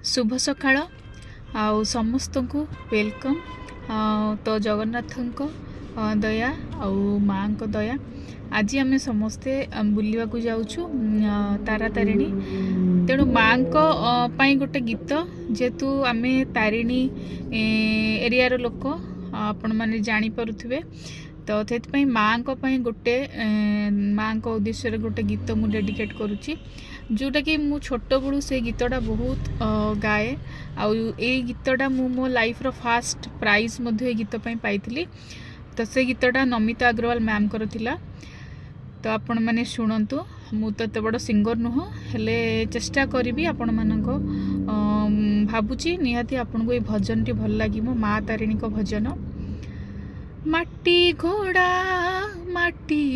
शुभ सकाळ आउ समस्त को वेलकम। तो जगन्नाथ दया आउ माँ को दया आज आम समस्ते बुलवा को जाऊँ तारा तारिणी। तेणु माँ गोटे गीत जेहेतु आम तारिणी एरियार लोक आपण मैंने जापे तो से माँ गोटे माँ उद्देश्य गोटे गीत मु डेडिकेट करुच्ची जोटा कि मु छोट बड़ू से गीतटा बहुत गाए आउ ये गीतटा मु मो लाइफ रो फास्ट प्राइज मध्य गीत पाई तो से गीतटा नमिता अग्रवाल मैम कर थिला। तो आपण मैंने शुणु मु तो एत बड़ सिंगर नुह हेले चेष्टा करी आपण मानको भावुची निहाती आपन को ये भजन टी भल लगी मो माँ तारिणी को भजन। माटी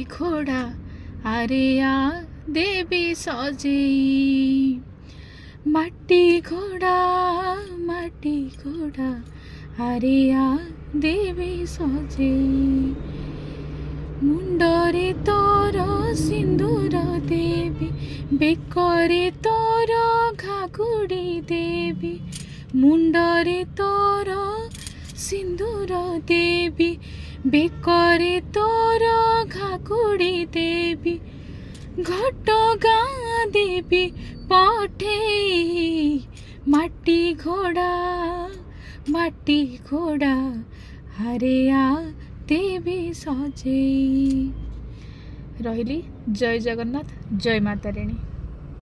घोड़ा अरे आ देवी सजेई माटी घोड़ा अरे आ देवी सजेई मुंडरे तोर सिंदूर देवी बेकरे तोर घागुड़ी देवी मुंडरे तोर सिंदूर देवी बेकरे तोर घागुड़ी देवी घट गाँ देवी पठे माटी घोड़ा हरे आ देवी सजेई। रहिली जय जगन्नाथ जय माता रानी।